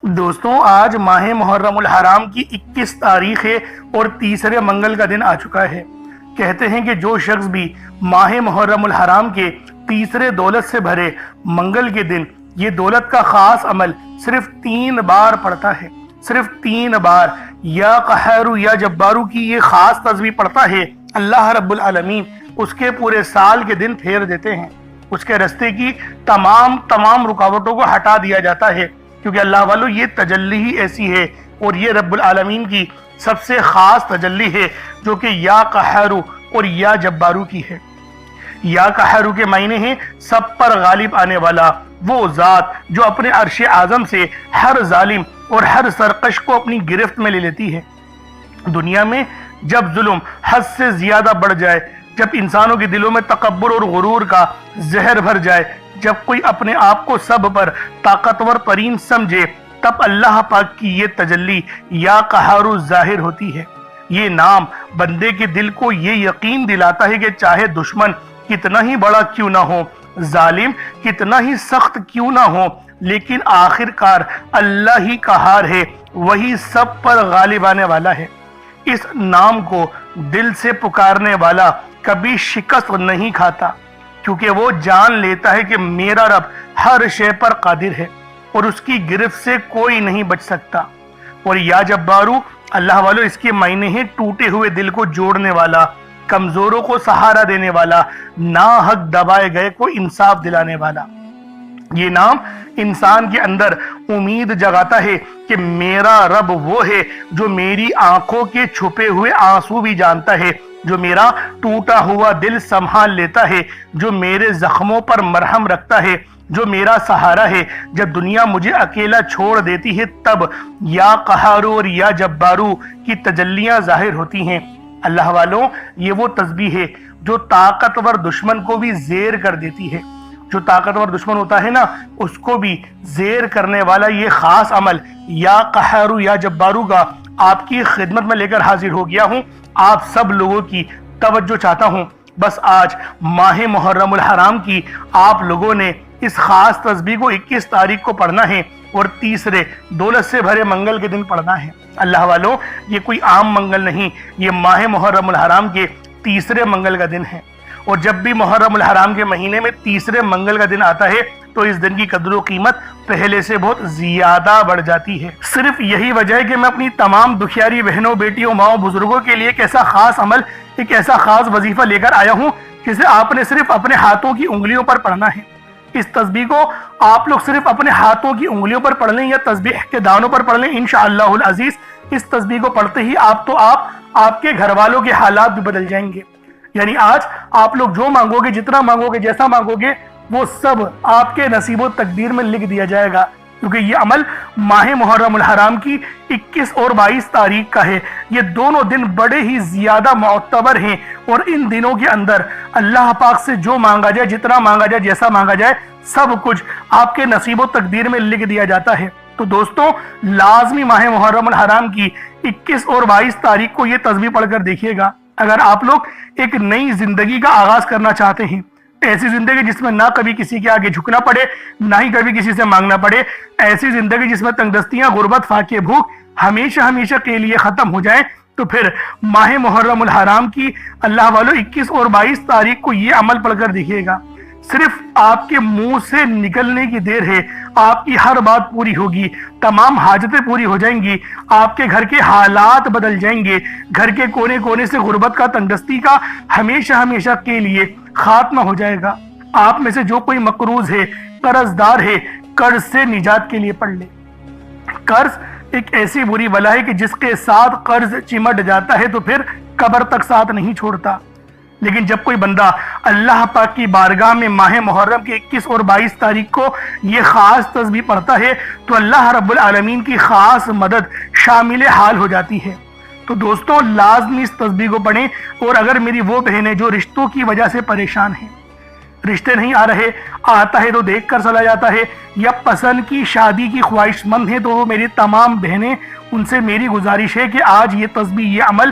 دوستوں آج ماہ محرم الحرام کی 21 تاریخ ہے اور تیسرے منگل کا دن آ چکا ہے۔ کہتے ہیں کہ جو شخص بھی ماہ محرم الحرام کے تیسرے دولت سے بھرے منگل کے دن یہ دولت کا خاص عمل صرف 3 بار پڑھتا ہے، صرف 3 بار یا قہارو یا جبارو کی یہ خاص تسبیح پڑھتا ہے، اللہ رب العالمین اس کے پورے سال کے دن پھیر دیتے ہیں، اس کے رستے کی تمام رکاوٹوں کو ہٹا دیا جاتا ہے، کیونکہ اللہ والو یہ تجلی ہی ایسی ہے اور یہ رب العالمین کی سب سے خاص تجلی ہے جو کہ یا قہارو اور یا جبارو کی ہے۔ یا قہارو کے معنی ہیں سب پر غالب آنے والا، وہ ذات جو اپنے عرش اعظم سے ہر ظالم اور ہر سرکش کو اپنی گرفت میں لے لیتی ہے۔ دنیا میں جب ظلم حد سے زیادہ بڑھ جائے، جب انسانوں کے دلوں میں تکبر اور غرور کا زہر بھر جائے، جب کوئی اپنے آپ کو سب پر طاقتور ترین سمجھے، تب اللہ پاک کی یہ تجلی یا قہارو ظاہر ہوتی ہے۔ یہ نام بندے کے دل کو یہ یقین دلاتا ہے کہ چاہے دشمن کتنا ہی بڑا کیوں نہ ہو، ظالم کتنا ہی سخت کیوں نہ ہو، لیکن آخر کار اللہ ہی قہار ہے، وہی سب پر غالب آنے والا ہے۔ اس نام کو دل سے پکارنے والا کبھی شکست نہیں کھاتا، کیونکہ وہ جان لیتا ہے کہ میرا رب ہر شے پر قادر ہے اور اس کی گرفت سے کوئی نہیں بچ سکتا۔ اور یا جبارو اللہ والو اس کے معنی ہیں ٹوٹے ہوئے دل کو جوڑنے والا، کمزوروں کو سہارا دینے والا، ناحق دبائے گئے کو انصاف دلانے والا۔ یہ نام انسان کے اندر امید جگاتا ہے کہ میرا رب وہ ہے جو میری آنکھوں کے چھپے ہوئے آنسو بھی جانتا ہے، جو میرا ٹوٹا ہوا دل سنبھال لیتا ہے، جو میرے زخموں پر مرہم رکھتا ہے، جو میرا سہارا ہے۔ جب دنیا مجھے اکیلا چھوڑ دیتی ہے تب یا قہارو اور یا جبارو کی تجلیاں ظاہر ہوتی ہیں۔ اللہ والوں یہ وہ تسبیح ہے جو طاقتور دشمن کو بھی زیر کر دیتی ہے۔ جو طاقتور دشمن ہوتا ہے نا، اس کو بھی زیر کرنے والا یہ خاص عمل یا قہارو یا جبارو کا آپ کی خدمت میں لے کر حاضر ہو گیا ہوں۔ آپ سب لوگوں کی توجہ چاہتا ہوں، بس آج ماہ محرم الحرام کی آپ لوگوں نے اس خاص تسبیح کو 21 تاریخ کو پڑھنا ہے اور تیسرے دولت سے بھرے منگل کے دن پڑھنا ہے۔ اللہ والوں یہ کوئی عام منگل نہیں، یہ ماہ محرم الحرام کے تیسرے منگل کا دن ہے، اور جب بھی محرم الحرام کے مہینے میں تیسرے منگل کا دن آتا ہے تو اس دن کی قدر و قیمت پہلے سے بہت زیادہ بڑھ جاتی ہے۔ صرف یہی وجہ ہے کہ میں اپنی تمام دکھیاری بہنوں، بیٹیوں، ماؤں، بزرگوں کے لیے ایک ایسا خاص عمل، ایک ایسا خاص وظیفہ لے کر آیا ہوں جسے آپ نے صرف اپنے ہاتھوں کی انگلیوں پر پڑھنا ہے۔ اس تسبیح کو آپ لوگ صرف اپنے ہاتھوں کی انگلیوں پر پڑھ لیں یا تسبیح کے دانوں پر پڑھ لیں، انشاءاللہ العزیز اس تسبیح کو پڑھتے ہی آپ کے گھر والوں کے حالات بھی بدل جائیں گے۔ یعنی آج آپ لوگ جو مانگو گے، جتنا مانگو گے، جیسا مانگو گے، وہ سب آپ کے نصیب و تقدیر میں لکھ دیا جائے گا، کیونکہ یہ عمل ماہ محرم الحرام کی 21 اور 22 تاریخ کا ہے۔ یہ دونوں دن بڑے ہی زیادہ معتبر ہیں اور ان دنوں کے اندر اللہ پاک سے جو مانگا جائے، جتنا مانگا جائے، جیسا مانگا جائے، سب کچھ آپ کے نصیب و تقدیر میں لکھ دیا جاتا ہے۔ تو دوستوں لازمی ماہ محرم الحرام کی 21 اور 22 تاریخ کو یہ تسبیح پڑھ کر دیکھیے گا۔ اگر آپ لوگ ایک نئی زندگی کا آغاز کرنا چاہتے ہیں، ایسی زندگی جس میں نہ کبھی کسی کے آگے جھکنا پڑے، نہ ہی کبھی کسی سے مانگنا پڑے، ایسی زندگی جس میں تنگدستیاں، غربت، فاقے، بھوک ہمیشہ کے لیے ختم ہو جائیں، تو پھر ماہ محرم الحرام کی اللہ والو 21 اور 22 تاریخ کو یہ عمل پڑھ کر دیکھیے گا۔ صرف آپ کے منہ سے نکلنے کی دیر ہے، آپ کی ہر بات پوری ہوگی، تمام حاجتیں پوری ہو جائیں گی، آپ کے گھر کے حالات بدل جائیں گے، گھر کے کونے کونے سے غربت کا، تنگدستی کا ہمیشہ کے لیے خاتمہ ہو جائے گا۔ آپ میں سے جو کوئی مقروض ہے، قرض دار ہے، قرض سے نجات کے لیے پڑھ لے۔ قرض ایک ایسی بری بلا ہے کہ جس کے ساتھ قرض چمٹ جاتا ہے تو پھر قبر تک ساتھ نہیں چھوڑتا، لیکن جب کوئی بندہ اللہ پاک کی بارگاہ میں ماہ محرم کی 21 اور 22 تاریخ کو یہ خاص تسبیح پڑھتا ہے تو اللہ رب العالمین کی خاص مدد شامل حال ہو جاتی ہے۔ تو دوستوں لازمی اس تسبیح کو پڑھیں، اور اگر میری وہ بہنیں جو رشتوں کی وجہ سے پریشان ہیں، رشتے نہیں آ رہے، آتا ہے تو دیکھ کر چلا جاتا ہے، یا پسند کی شادی کی خواہش مند ہیں، تو وہ میری تمام بہنیں، ان سے میری گزارش ہے کہ آج یہ تسبیح، یہ عمل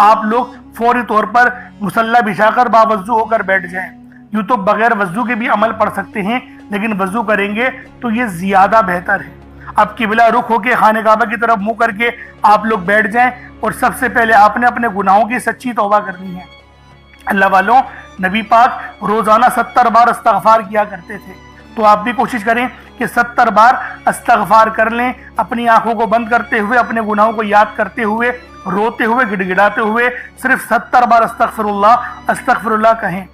آپ لوگ فوری طور پر مصلی بچھا کر باوضو ہو کر بیٹھ جائیں۔ یوں تو بغیر وضو کے بھی عمل پڑھ سکتے ہیں، لیکن وضو کریں گے تو یہ زیادہ بہتر ہے۔ اب قبلہ رخ ہو کے خانہ کعبہ کی طرف منہ کر کے آپ لوگ بیٹھ جائیں، اور سب سے پہلے آپ نے اپنے گناہوں کی سچی توبہ کرنی ہے۔ اللہ والوں، نبی پاک روزانہ 70 بار استغفار کیا کرتے تھے، تو آپ بھی کوشش کریں کہ 70 بار استغفار کر لیں، اپنی آنکھوں کو بند کرتے ہوئے، اپنے گناہوں کو یاد کرتے ہوئے، روتے ہوئے، گڑ گڑاتے ہوئے صرف 70 بار استغفر اللہ کہیں۔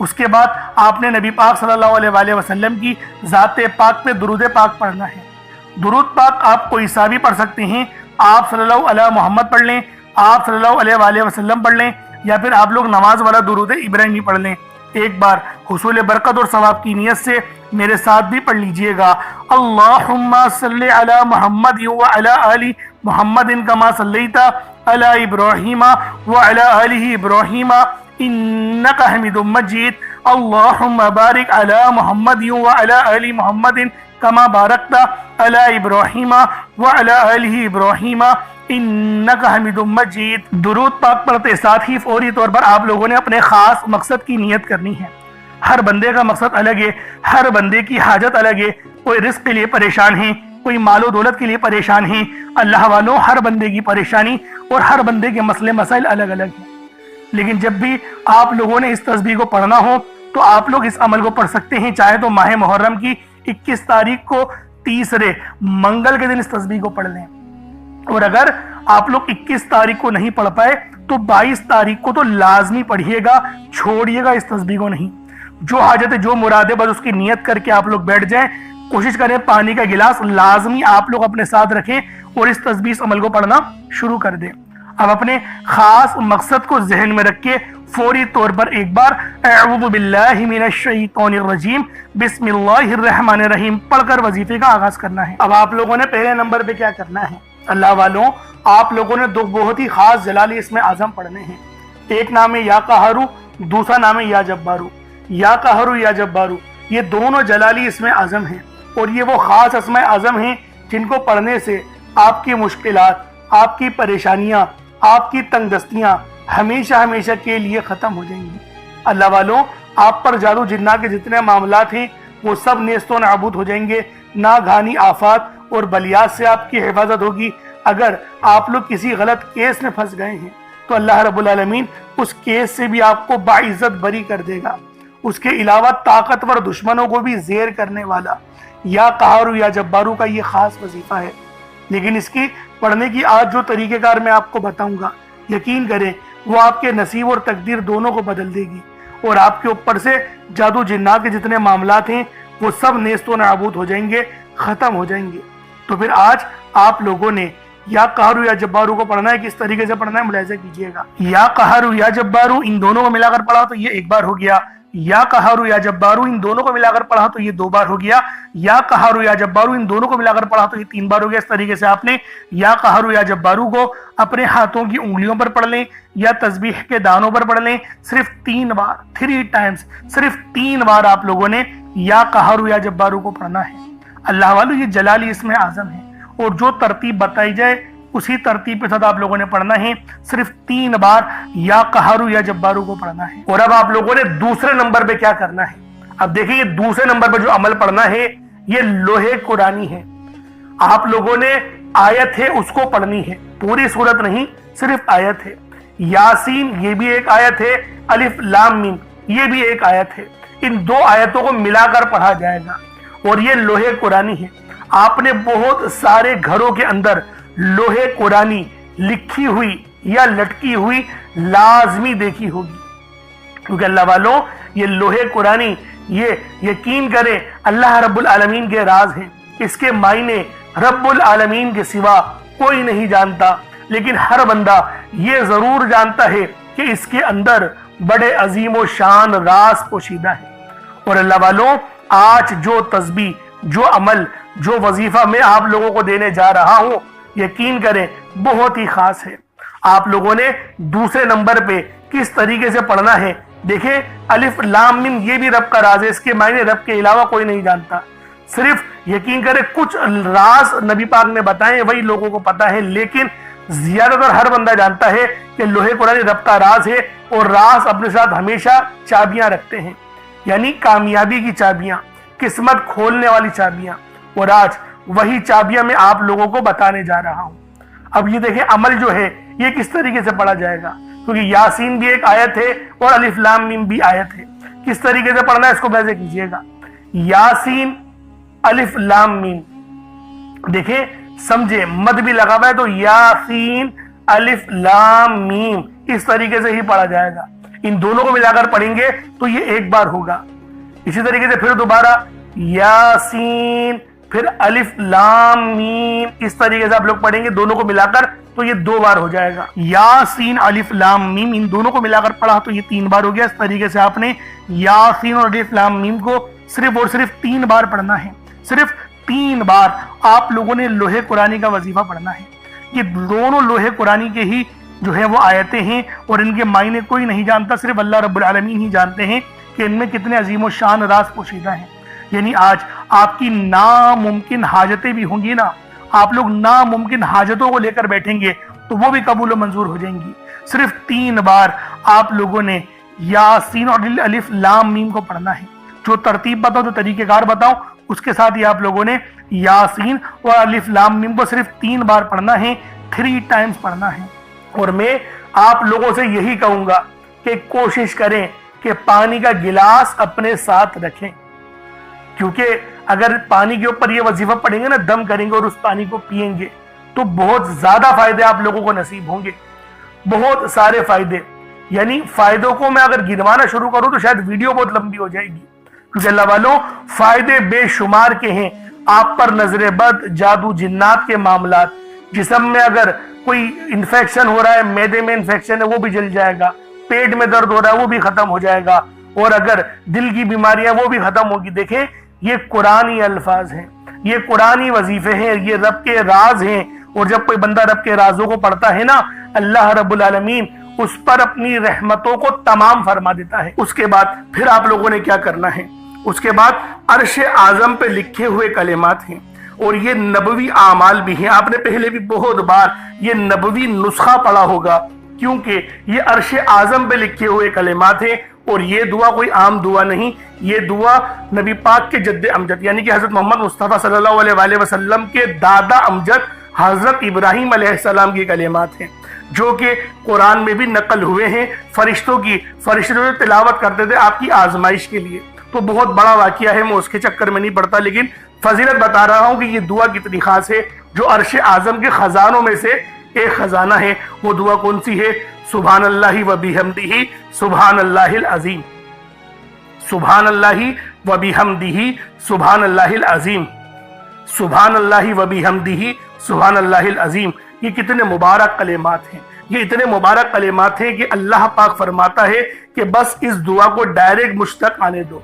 اس کے بعد آپ نے نبی پاک صلی اللہ علیہ وآلہ وسلم کی ذات پاک پہ درود پاک پڑھنا ہے۔ درود پاک آپ کوئی سا بھی پڑھ سکتے ہیں، آپ صلی اللہ علیہ محمد پڑھ لیں، آپ صلی اللہ علیہ وآلہ وسلم پڑھ لیں، یا پھر آپ لوگ نماز والا درود ابراہیمی پڑھ لیں۔ ایک بار حصول برکت اور ثواب کی نیت سے میرے ساتھ بھی پڑھ لیجئے گا۔ اللہم صلی علی محمد وعلی آل محمد کما صلیت علی ابراہیم وعلی آل ابراہیم انک حمید مجید۔ اللہم بارک علی محمد وعلی آل محمد کما بارکت علی ابراہیم وعلی آل ابراہیم انک حمید مجید۔ درود پاک پڑھتے ساتھ ہی فوری طور پر آپ لوگوں نے اپنے خاص مقصد کی نیت کرنی ہے۔ ہر بندے کا مقصد الگ ہے، ہر بندے کی حاجت الگ ہے۔ کوئی رزق کے لیے پریشان ہے، کوئی مال و دولت کے لیے پریشان ہے۔ اللہ والوں، ہر بندے کی پریشانی اور ہر بندے کے مسئلے مسائل الگ الگ ہیں، لیکن جب بھی آپ لوگوں نے اس تسبیح کو پڑھنا ہو تو آپ لوگ اس عمل کو پڑھ سکتے ہیں۔ چاہے تو ماہ محرم کی 21 تاریخ کو تیسرے منگل کے دن اس تسبیح کو پڑھ لیں، اور اگر آپ لوگ 21 تاریخ کو نہیں پڑھ پائے تو 22 تاریخ کو تو لازمی پڑھیے گا، چھوڑیے گا اس تسبیح کو نہیں۔ جو حاجت ہے، جو مراد ہے، بس اس کی نیت کر کے آپ لوگ بیٹھ جائیں۔ کوشش کریں پانی کا گلاس لازمی آپ لوگ اپنے ساتھ رکھیں اور اس تسبیح اس عمل کو پڑھنا شروع کر دیں۔ اب اپنے خاص مقصد کو ذہن میں رکھ کے فوری طور پر ایک بار اعوذ باللہ من الشیطان الرجیم بسم اللہ الرحمن الرحیم پڑھ کر وظیفے کا آغاز کرنا ہے۔ اب آپ لوگوں نے پہلے نمبر پہ کیا کرنا ہے؟ اللہ والوں، آپ لوگوں نے دو بہت ہی خاص جلالی اسم اعظم پڑھنے ہیں۔ ایک نام ہے یا قہرو، دوسرا نام ہے یا جبارو۔ یا قہرو، یا جبارو، یہ دونوں جلالی اسم اعظم ہیں، اور یہ وہ خاص اسم اعظم ہیں جن کو پڑھنے سے آپ کی مشکلات، آپ کی پریشانیاں، آپ کی تنگ دستیاں ہمیشہ ہمیشہ کے لیے ختم ہو جائیں گی۔ اللہ والوں، آپ پر جادو جنہ کے جتنے معاملات ہیں وہ سب نیست و نابود ہو جائیں گے۔ ناگہانی آفات اور بلیات سے آپ کی حفاظت ہوگی۔ اگر آپ لوگ کسی غلط کیس میں پھنس گئے ہیں تو اللہ رب العالمین اس کیس سے بھی آپ کو باعزت بری کر دے گا۔ اس کے علاوہ طاقتور دشمنوں کو بھی زیر کرنے والا یا قہرو یا جبارو کا یہ خاص وظیفہ ہے، لیکن اس کی پڑھنے کی آج جو طریقہ کار میں آپ کو بتاؤں گا، یقین کریں وہ آپ کے نصیب اور تقدیر دونوں کو بدل دے گی، اور آپ کے اوپر سے جادو جنات کے جتنے معاملات ہیں وہ سب نیست و نابود ہو جائیں گے، ختم ہو جائیں گے۔ تو پھر آج آپ لوگوں نے یا قہرو یا جبارو کو پڑھنا ہے، کس طریقے سے پڑھنا ہے ملاحظہ کیجئے گا۔ یا قہرو یا جبارو ان دونوں کو ملا کر پڑھا تو یہ ایک بار ہو گیا، یا قہرو یا جبارو ان دونوں کو ملا کر پڑھا تو یہ 2 بار ہو گیا، یا قہرو یا جبارو ان دونوں کو ملا کر پڑھا تو یہ 3 بار ہو گیا۔ اس طریقے سے آپ نے یا قہرو یا جبارو کو اپنے ہاتھوں کی انگلیوں پر پڑھ لیں یا تسبیح کے دانوں پر پڑھ لیں، صرف 3 بار، 3 ٹائمز، صرف 3 بار آپ لوگوں نے یا قہرو یا جبارو کو پڑھنا ہے۔ اللہ والو، یہ جلالی اسم اعظم ہے، اور جو ترتیب بتائی جائے اسی ترتیب کے ساتھ آپ لوگوں نے پڑھنا ہے۔ صرف 3 بار یا قہرو یا جبارو کو پڑھنا ہے۔ اور اب آپ لوگوں نے دوسرے نمبر پہ کیا کرنا ہے؟ اب دیکھیں، یہ دوسرے نمبر پہ جو عمل پڑھنا ہے یہ لوحے قرآنی ہے۔ آپ لوگوں نے آیت ہے اس کو پڑھنی ہے، پوری سورت نہیں، صرف آیت ہے۔ یاسین یہ بھی ایک آیت ہے، الف لام میم یہ بھی ایک آیت ہے۔ ان 2 آیتوں کو ملا کر پڑھا جائے گا، اور یہ لوحے قرآنی ہے۔ آپ نے بہت سارے گھروں کے اندر لوحے قرآنی لکھی ہوئی یا لٹکی ہوئی لازمی دیکھی ہوگی، کیونکہ اللہ والوں یہ لوحے قرآنی، یہ یقین کریں اللہ رب العالمین کے راز ہیں، اس کے معنی رب العالمین کے سوا کوئی نہیں جانتا، لیکن ہر بندہ یہ ضرور جانتا ہے کہ اس کے اندر بڑے عظیم و شان راز پوشیدہ ہے۔ اور اللہ والوں، آج جو تسبیح، جو عمل، جو وظیفہ میں آپ لوگوں کو دینے جا رہا ہوں، یقین کریں بہت ہی خاص ہے۔ آپ لوگوں نے دوسرے نمبر پہ کس طریقے سے پڑھنا ہے دیکھیں، الف لام میم یہ بھی رب کا راز ہے، اس کے معنی رب کے علاوہ کوئی نہیں جانتا۔ صرف یقین کریں کچھ راز نبی پاک نے بتائے وہی لوگوں کو پتا ہے، لیکن زیادہ تر ہر بندہ جانتا ہے کہ لوہے قرآنی رب کا راز ہے، اور راز اپنے ساتھ ہمیشہ چابیاں رکھتے ہیں، یعنی کامیابی کی چابیاں، قسمت کھولنے والی چابیاں، اور آج وہی چابیاں میں آپ لوگوں کو بتانے جا رہا ہوں۔ اب یہ دیکھیں عمل جو ہے یہ کس طریقے سے پڑھا جائے گا، کیونکہ یاسین بھی ایک آیت ہے اور الف لام میم بھی آیت ہے۔ کس طریقے سے پڑھنا ہے اس کو ویسے کیجئے گا، یاسین الف لام میم، دیکھیں سمجھے مد بھی لگا ہوا ہے تو یاسین الف لام میم، اس طریقے سے ہی پڑھا جائے گا۔ ان دونوں کو ملا کر پڑھیں گے تو یہ ایک بار ہوگا۔ اسی طریقے سے پھر دوبارہ یاسین پھر الف لام میم، اس طریقے سے آپ لوگ پڑھیں گے دونوں کو ملا کر تو یہ 2 بار ہو جائے گا۔ یاسین الف لام میم ان دونوں کو ملا کر پڑھا تو یہ 3 بار ہو گیا۔ اس طریقے سے آپ نے یاسین اور الف لام میم کو صرف اور صرف 3 بار پڑھنا ہے، صرف 3 بار آپ لوگوں نے لوہے قرآنی کا وظیفہ پڑھنا ہے۔ یہ دونوں لوہے قرآنی کے ہی جو ہے وہ آیتیں ہیں، اور ان کے معنی کوئی نہیں جانتا، صرف اللہ رب العالمین ہی جانتے ہیں کہ ان میں کتنے عظیم و شان راز پوشیدہ ہیں۔ یعنی آج آپ کی ناممکن حاجتیں بھی ہوں گی نا، آپ لوگ ناممکن حاجتوں کو لے کر بیٹھیں گے تو وہ بھی قبول و منظور ہو جائیں گی۔ صرف 3 بار آپ لوگوں نے یاسین اور الف لام میم کو پڑھنا ہے۔ جو ترتیب بتاؤ، جو طریقہ کار بتاؤ، اس کے ساتھ ہی آپ لوگوں نے یاسین اور الف لام میم کو صرف 3 بار پڑھنا ہے، 3 ٹائمز پڑھنا ہے۔ اور میں آپ لوگوں سے یہی کہوں گا کہ کوشش کریں کہ پانی کا گلاس اپنے ساتھ رکھیں، کیونکہ اگر پانی کے اوپر یہ وظیفہ پڑھیں گے نا، دم کریں گے اور اس پانی کو پیئیں گے تو بہت زیادہ فائدے آپ لوگوں کو نصیب ہوں گے، بہت سارے فائدے۔ یعنی فائدوں کو میں اگر گنوانا شروع کروں تو شاید ویڈیو بہت لمبی ہو جائے گی، کیونکہ اللہ والوں فائدے بے شمار کے ہیں۔ آپ پر نظر بد، جادو، جنات کے معاملات، جسم میں اگر کوئی انفیکشن ہو رہا ہے، معدے میں انفیکشن ہے وہ بھی جل جائے گا، پیٹ میں درد ہو رہا ہے وہ بھی ختم ہو جائے گا، اور اگر دل کی بیماریاں وہ بھی ختم ہوگی۔ دیکھیں یہ قرآنی الفاظ ہیں، یہ قرآنی وظیفے ہیں، یہ رب کے راز ہیں، اور جب کوئی بندہ رب کے رازوں کو پڑھتا ہے نا، اللہ رب العالمین اس پر اپنی رحمتوں کو تمام فرما دیتا ہے۔ اس کے بعد پھر آپ لوگوں نے کیا کرنا ہے، اس کے بعد عرش اعظم پہ لکھے ہوئے کلمات ہیں، اور یہ نبوی اعمال بھی ہیں۔ آپ نے پہلے بھی بہت بار یہ نبوی نسخہ پڑھا ہوگا، کیونکہ یہ عرش اعظم پہ لکھے ہوئے کلمات ہیں، اور یہ دعا کوئی عام دعا نہیں، یہ دعا نبی پاک کے جد امجد یعنی کہ حضرت محمد مصطفیٰ صلی اللہ علیہ وآلہ وسلم کے دادا امجد حضرت ابراہیم علیہ السلام کی کلمات ہیں، جو کہ قرآن میں بھی نقل ہوئے ہیں فرشتوں کی، فرشتے جو تلاوت کرتے تھے آپ کی آزمائش کے لیے۔ تو بہت بڑا واقعہ ہے، میں اس کے چکر میں نہیں پڑتا، لیکن فضیلت بتا رہا ہوں کہ یہ دعا کتنی خاص ہے، جو عرش اعظم کے خزانوں میں سے ایک خزانہ ہے۔ وہ دعا کون سی ہے؟ سبحان اللہ و بحمدہ سبحان اللہ العظیم، سبحان اللہ و بحمدہ سبحان اللہ العظیم، سبحان اللہ و بحمدہ سبحان اللہ العظیم۔ یہ کتنے مبارک کلمات ہیں، یہ اتنے مبارک کلمات ہیں کہ اللہ پاک فرماتا ہے کہ بس اس دعا کو ڈائریکٹ مجھ تک آنے دو،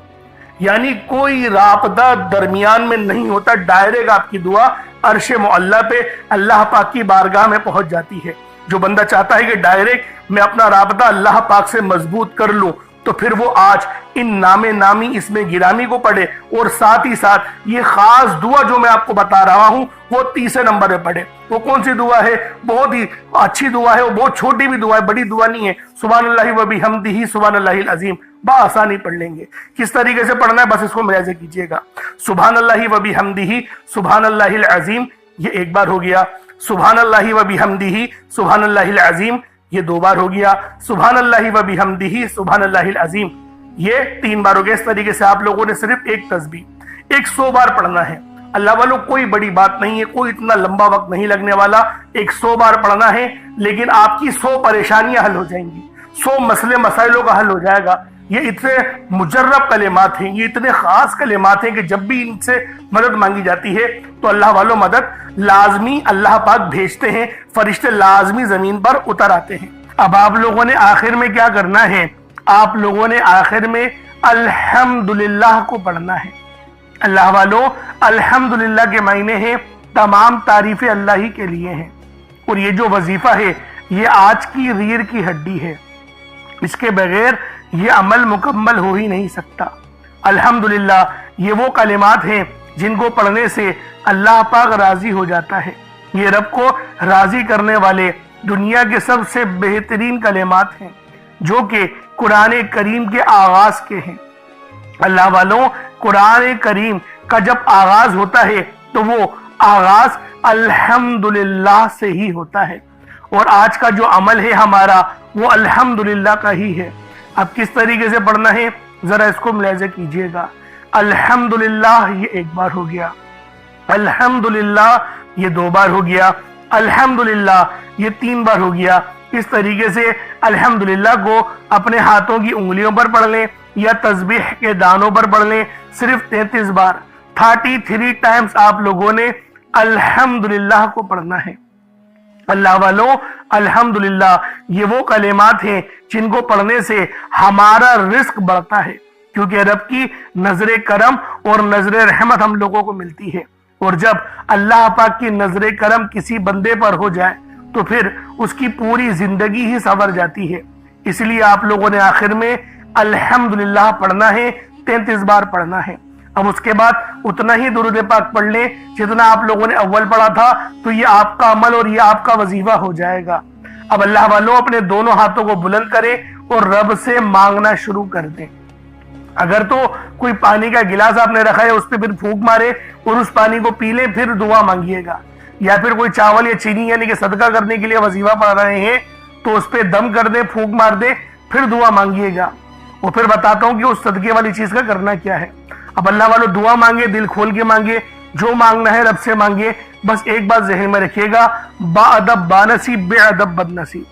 یعنی کوئی رابطہ درمیان میں نہیں ہوتا، ڈائریکٹ آپ کی دعا عرش معلی پہ اللہ پاک کی بارگاہ میں پہنچ جاتی ہے۔ جو بندہ چاہتا ہے کہ ڈائریکٹ میں اپنا رابطہ اللہ پاک سے مضبوط کر لوں، تو پھر وہ آج ان نام نامی اس میں گرامی کو پڑھے، اور ساتھ ہی ساتھ یہ خاص دعا جو میں آپ کو بتا رہا ہوں وہ 30 نمبر پہ پڑھے۔ وہ کون سی دعا ہے؟ بہت ہی اچھی دعا ہے، وہ بہت چھوٹی بھی دعا ہے، بڑی دعا نہیں ہے۔ سبحان اللہ و بحمدہ سبحان اللہ العظیم بآسانی پڑھ لیں گے۔ کس طریقے سے پڑھنا ہے بس اس کو ملاحظہ کیجئے گا۔ سبحان اللہ و بحمدہ سبحان اللہ العظیم، یہ ایک بار ہو گیا۔ سبحان اللہ و بحمدہ سبحان اللہ العظیم، یہ 2 بار ہو گیا۔ سبحان اللہ و بحمدہ سبحان اللہ العظیم، یہ 3 بار ہو گیا۔ اس طریقے سے آپ لوگوں نے صرف ایک تسبیح 100 بار پڑھنا ہے۔ اللہ والوں کوئی بڑی بات نہیں ہے، کوئی اتنا لمبا وقت نہیں لگنے والا، 100 بار پڑھنا ہے، لیکن آپ کی 100 پریشانیاں حل ہو جائیں گی، 100 مسئلے مسائلوں کا حل ہو جائے گا۔ یہ اتنے مجرب کلمات ہیں، یہ اتنے خاص کلمات ہیں کہ جب بھی ان سے مدد مانگی جاتی ہے تو اللہ والوں مدد لازمی اللہ پاک بھیجتے ہیں، فرشتے لازمی زمین پر اتر آتے ہیں۔ اب آپ لوگوں نے آخر میں کیا کرنا ہے؟ آپ لوگوں نے آخر میں الحمدللہ کو پڑھنا ہے۔ اللہ والوں الحمدللہ کے معنی ہیں تمام تعریفیں اللہ ہی کے لیے ہیں، اور یہ جو وظیفہ ہے یہ آج کی ریڑھ کی ہڈی ہے، اس کے بغیر یہ عمل مکمل ہو ہی نہیں سکتا۔ الحمدللہ یہ وہ کلمات ہیں جن کو پڑھنے سے اللہ پاک راضی ہو جاتا ہے، یہ رب کو راضی کرنے والے دنیا کے سب سے بہترین کلمات ہیں جو کہ قرآن کریم کے آغاز کے ہیں۔ اللہ والوں، قرآن کریم کا جب آغاز ہوتا ہے تو وہ آغاز الحمدللہ سے ہی ہوتا ہے، اور آج کا جو عمل ہے ہمارا وہ الحمدللہ کا ہی ہے۔ اب کس طریقے سے پڑھنا ہے ذرا اس کو ملاحظہ کیجئے گا۔ الحمدللہ یہ ایک بار ہو گیا، الحمدللہ یہ 2 بار ہو گیا، الحمدللہ یہ 3 بار ہو گیا۔ اس طریقے سے الحمدللہ کو اپنے ہاتھوں کی انگلیوں پر پڑھ لیں یا تسبیح کے دانوں پر پڑھ لیں، صرف 33 بار 33 ٹائمز آپ لوگوں نے الحمدللہ کو پڑھنا ہے۔ اللہ والوں، الحمدللہ یہ وہ کلمات ہیں جن کو پڑھنے سے ہمارا رزق بڑھتا ہے، کیونکہ رب کی نظر کرم اور نظر رحمت ہم لوگوں کو ملتی ہے، اور جب اللہ پاک کی نظر کرم کسی بندے پر ہو جائے تو پھر اس کی پوری زندگی ہی سنور جاتی ہے۔ اس لیے آپ لوگوں نے آخر میں الحمدللہ پڑھنا ہے، 33 بار پڑھنا ہے۔ اب اس کے بعد اتنا ہی درود پاک پڑھ لیں جتنا آپ لوگوں نے اول پڑھا تھا، تو یہ آپ کا عمل اور یہ آپ کا وظیفہ ہو جائے گا۔ اب اللہ والوں اپنے دونوں ہاتھوں کو بلند کریں اور رب سے مانگنا شروع کر دیں۔ اگر تو کوئی پانی کا گلاس آپ نے رکھا ہے اس پہ پھر پھونک مارے اور اس پانی کو پی لیں، پھر دعا مانگیے گا، یا پھر کوئی چاول یا چینی یعنی کہ صدقہ کرنے کے لیے وظیفہ پڑھ رہے ہیں تو اس پہ دم کر دیں، پھونک مار دیں، پھر دعا مانگیے گا، اور پھر بتاتا ہوں کہ اس صدقے والی چیز کا کرنا کیا ہے۔ اب اللہ والوں دعا مانگے، دل کھول کے مانگے، جو مانگنا ہے رب سے مانگے، بس ایک بات ذہن میں رکھیے گا، با ادب بانصیب، بے ادب بدنصیب۔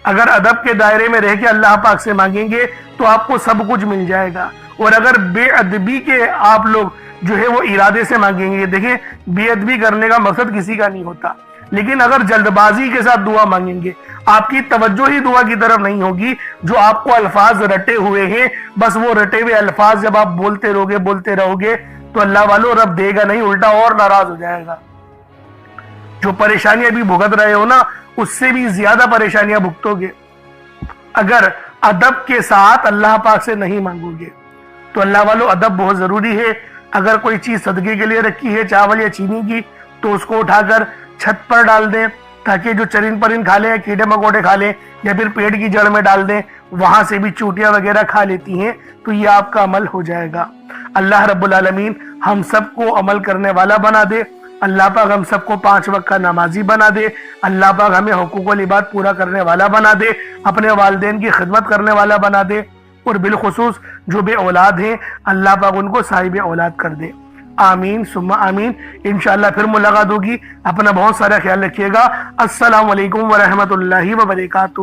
اگر ادب کے دائرے میں رہ کے اللہ پاک سے مانگیں گے تو آپ کو سب کچھ مل جائے گا، اور اگر بے ادبی کے آپ لوگ جو ہے وہ ارادے سے مانگیں گے، دیکھیں بے ادبی کرنے کا مقصد کسی کا نہیں ہوتا، لیکن اگر جلد بازی کے ساتھ دعا مانگیں گے، آپ کی توجہ ہی دعا کی طرف نہیں ہوگی، جو آپ کو الفاظ رٹے ہوئے ہیں بس وہ رٹے ہوئے الفاظ جب آپ بولتے رہو گے تو اللہ والوں رب دے گا نہیں، الٹا اور ناراض ہو جائے گا۔ جو پریشانیاں بھی بھگت رہے ہو نا اس سے بھی زیادہ پریشانیاں بھگتو گے اگر ادب کے ساتھ اللہ پاک سے نہیں مانگو گے۔ تو اللہ والوں ادب بہت ضروری ہے۔ اگر کوئی چیز صدقے کے لیے رکھی ہے چاول یا چینی کی تو اس کو اٹھا کر چھت پر ڈال دیں تاکہ جو چرند پرند کھا لیں، کیڑے مکوڑے کھا لیں، یا پھر پیٹ کی جڑ میں ڈال دیں، وہاں سے بھی چوٹیاں وغیرہ کھا لیتی ہیں، تو یہ آپ کا عمل ہو جائے گا۔ اللہ رب العالمین ہم سب کو عمل کرنے والا بنا دے، اللہ پاک ہم سب کو 5 وقت کا نمازی بنا دے، اللہ پاک ہمیں حقوق العباد پورا کرنے والا بنا دے، اپنے والدین کی خدمت کرنے والا بنا دے، اور بالخصوص جو بے اولاد ہیں اللہ پاک ان کو صاحب اولاد کر دے۔ آمین ثم آمین۔ انشاءاللہ پھر ملاقات ہوگی، اپنا بہت سارا خیال رکھیے گا۔ السلام علیکم ورحمۃ اللہ وبرکاتہ۔